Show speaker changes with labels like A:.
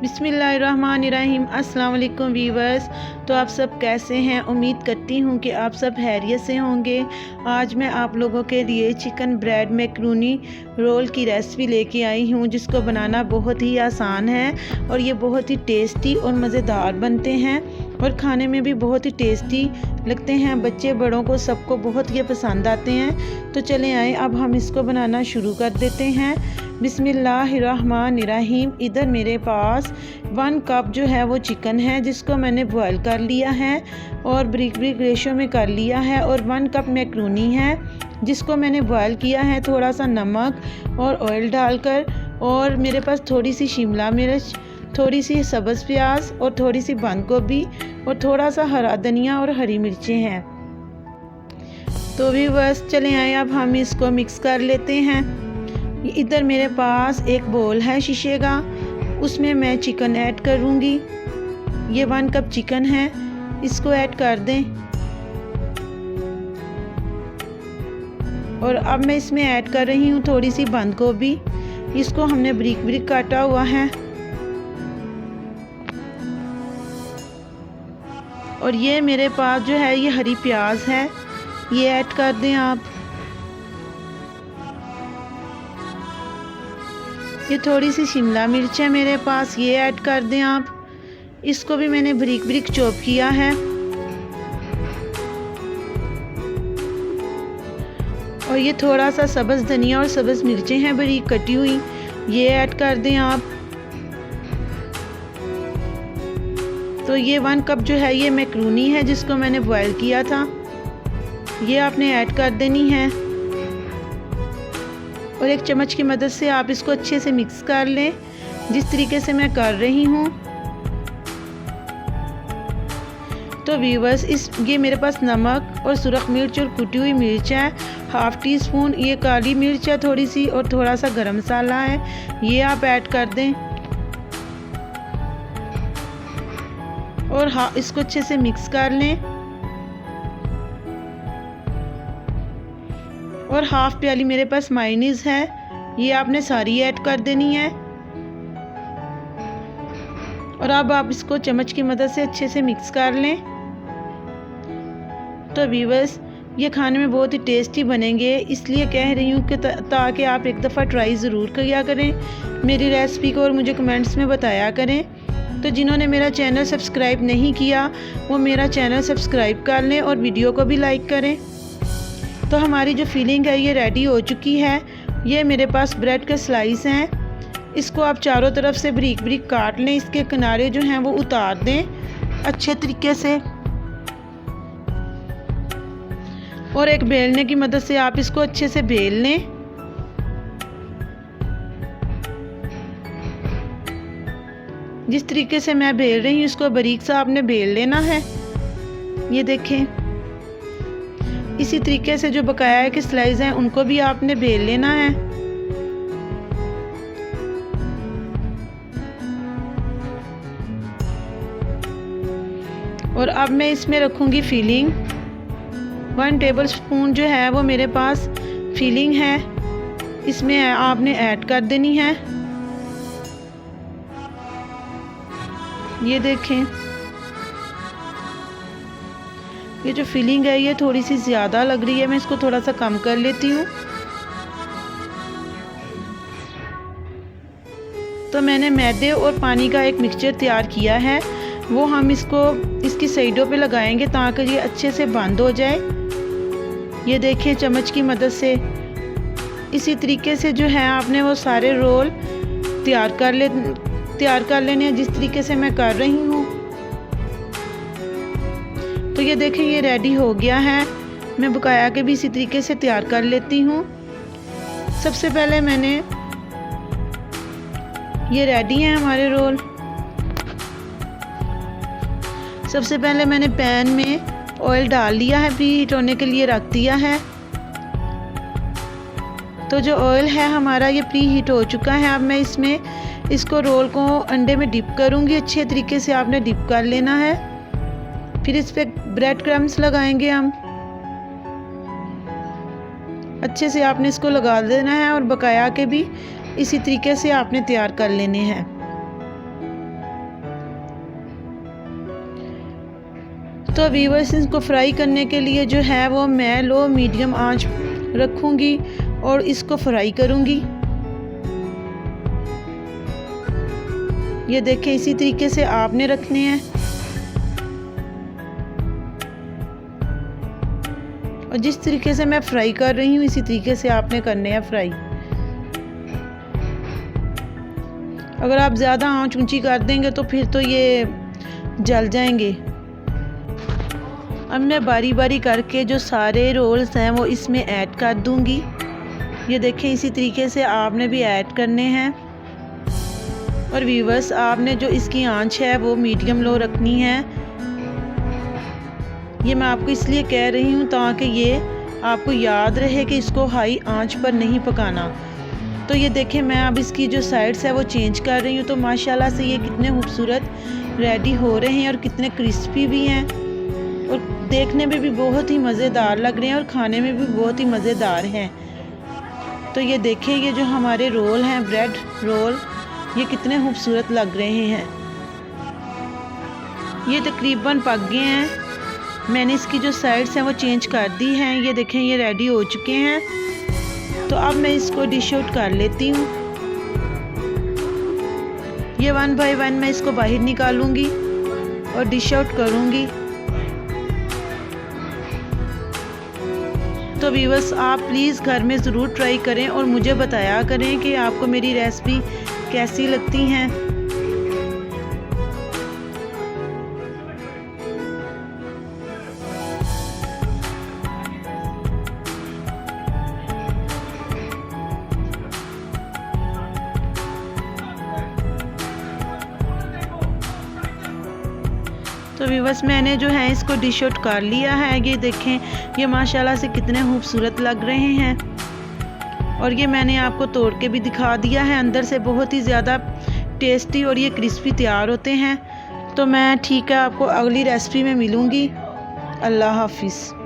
A: बिस्मिल्लाहिर्रहमानिर्रहीम। अस्सलाम वालेकुम वीवर्स। तो आप सब कैसे हैं? उम्मीद करती हूँ कि आप सब खैरियत से होंगे। आज मैं आप लोगों के लिए चिकन ब्रेड मैक्रोनी रोल की रेसिपी लेके आई हूँ, जिसको बनाना बहुत ही आसान है और ये बहुत ही टेस्टी और मज़ेदार बनते हैं और खाने में भी बहुत ही टेस्टी लगते हैं। बच्चे बड़ों को सबको बहुत ये पसंद आते हैं। तो चलें आए अब हम इसको बनाना शुरू कर देते हैं। बिस्मिल्लाहिर्रहमानिर्रहीम। इधर मेरे पास 1 कप जो है वो चिकन है, जिसको मैंने बॉयल कर लिया है और ब्रिक रेशो में कर लिया है। और 1 कप मैक्रोनी है, जिसको मैंने बॉयल किया है थोड़ा सा नमक और ऑयल डालकर। और मेरे पास थोड़ी सी शिमला मिर्च, थोड़ी सी सब्ज़ प्याज और थोड़ी सी बंद गोभी और थोड़ा सा हरा धनिया और हरी मिर्चें हैं। तो भी बस चले आए अब हम इसको मिक्स कर लेते हैं। इधर मेरे पास एक बोल है शीशे का, उसमें मैं चिकन ऐड करूँगी। ये 1 कप चिकन है, इसको ऐड कर दें। और अब मैं इसमें ऐड कर रही हूँ थोड़ी सी बंद गोभी, इसको हमने ब्रिक काटा हुआ है। और ये मेरे पास जो है ये हरी प्याज है, ये ऐड कर दें आप। ये थोड़ी सी शिमला मिर्च है मेरे पास, ये ऐड कर दें आप। इसको भी मैंने ब्रिक चॉप किया है। और ये थोड़ा सा सब्ज़ धनिया और सब्ज़ मिर्चें हैं बारीक कटी हुई, ये ऐड कर दें आप। तो ये 1 कप जो है ये मैक्रोनी है, जिसको मैंने बॉयल किया था, ये आपने ऐड कर देनी है। और एक चम्मच की मदद से आप इसको अच्छे से मिक्स कर लें, जिस तरीके से मैं कर रही हूँ। तो व्यूअर्स ये मेरे पास नमक और सुरख मिर्च और कुटी हुई मिर्च है, 1/2 टीस्पून। ये काली मिर्च है थोड़ी सी और थोड़ा सा गरम मसाला है, ये आप ऐड कर दें। और इसको अच्छे से मिक्स कर लें। और 1/2 प्याली मेरे पास मायोनीज है, ये आपने सारी ऐड कर देनी है। और अब आप इसको चम्मच की मदद से अच्छे से मिक्स कर लें। तो व्यूअर्स ये खाने में बहुत ही टेस्टी बनेंगे, इसलिए कह रही हूँ कि ताकि आप एक दफ़ा ट्राई ज़रूर किया करें मेरी रेसिपी को और मुझे कमेंट्स में बताया करें। तो जिन्होंने मेरा चैनल सब्सक्राइब नहीं किया वो मेरा चैनल सब्सक्राइब कर लें और वीडियो को भी लाइक करें। तो हमारी जो फिलिंग है ये रेडी हो चुकी है। ये मेरे पास ब्रेड के स्लाइस हैं, इसको आप चारों तरफ से ब्रिक काट लें। इसके किनारे जो हैं वो उतार दें अच्छे तरीके से। और एक बेलने की मदद से आप इसको अच्छे से बेल लें। जिस तरीके से मैं बेल रही हूँ इसको बारीक सा आपने बेल लेना है। ये देखें, इसी तरीके से जो बकाया के स्लाइस हैं उनको भी आपने बेल लेना है। और अब मैं इसमें रखूँगी फिलिंग। 1 टेबलस्पून जो है वो मेरे पास फिलिंग है, इसमें आपने ऐड कर देनी है। ये देखें, ये जो फिलिंग है ये थोड़ी सी ज़्यादा लग रही है, मैं इसको थोड़ा सा कम कर लेती हूँ। तो मैंने मैदे और पानी का एक मिक्सचर तैयार किया है, वो हम इसकी साइडों पे लगाएंगे ताकि ये अच्छे से बंद हो जाए। ये देखें चम्मच की मदद से इसी तरीके से जो है आपने वो सारे रोल तैयार कर लेने हैं, जिस तरीके से मैं कर रही हूँ। तो ये देखें ये रेडी हो गया है। मैं बकाया के भी इसी तरीके से तैयार कर लेती हूँ। सबसे पहले मैंने ये रेडी हैं हमारे रोल। सबसे पहले मैंने पैन में ऑयल डाल लिया है, प्री हीट होने के लिए रख दिया है। तो जो ऑयल है हमारा ये प्री हीट हो चुका है। अब मैं इसको रोल को अंडे में डिप करूँगी। अच्छे तरीके से आपने डिप कर लेना है। फिर इस पे ब्रेड क्रम्स लगाएंगे हम। अच्छे से आपने इसको लगा देना है और बकाया के भी इसी तरीके से आपने तैयार कर लेने हैं। तो व्यूअर्स, इसको फ्राई करने के लिए जो है वो मैं लो मीडियम आंच रखूँगी और इसको फ्राई करूँगी। ये देखें, इसी तरीके से आपने रखने हैं और जिस तरीके से मैं फ्राई कर रही हूँ इसी तरीके से आपने करने हैं फ्राई। अगर आप ज़्यादा आंच ऊंची कर देंगे तो फिर तो ये जल जाएंगे। अब मैं बारी बारी करके जो सारे रोल्स हैं वो इसमें ऐड कर दूंगी। ये देखें, इसी तरीके से आपने भी ऐड करने हैं। और व्यूअर्स, आपने जो इसकी आंच है वो मीडियम लो रखनी है। ये मैं आपको इसलिए कह रही हूँ ताकि ये आपको याद रहे कि इसको हाई आंच पर नहीं पकाना। तो ये देखें, मैं अब इसकी जो साइड्स है वो चेंज कर रही हूँ। तो माशाल्लाह से ये कितने खूबसूरत रेडी हो रहे हैं और कितने क्रिस्पी भी हैं और देखने में भी बहुत ही मज़ेदार लग रहे हैं और खाने में भी बहुत ही मज़ेदार हैं। तो ये देखें, ये जो हमारे रोल हैं, ब्रेड रोल, ये कितने खूबसूरत लग रहे हैं। ये तकरीबन पक गए हैं। मैंने इसकी जो साइड्स हैं वो चेंज कर दी हैं। ये देखें, ये रेडी हो चुके हैं। तो अब मैं इसको डिश आउट कर लेती हूँ। ये 1 बाय 1 मैं इसको बाहर निकालूंगी और डिश आउट करूँगी। तो व्यूअर्स, आप प्लीज़ घर में ज़रूर ट्राई करें और मुझे बताया करें कि आपको मेरी रेसिपी कैसी लगती हैं। तो व्यूअर्स, मैंने जो है इसको डिश आउट कर लिया है। ये देखें, ये माशाल्लाह से कितने खूबसूरत लग रहे हैं और ये मैंने आपको तोड़ के भी दिखा दिया है। अंदर से बहुत ही ज़्यादा टेस्टी और ये क्रिस्पी तैयार होते हैं। तो मैं ठीक है आपको अगली रेसिपी में मिलूँगी। अल्लाह हाफिज़।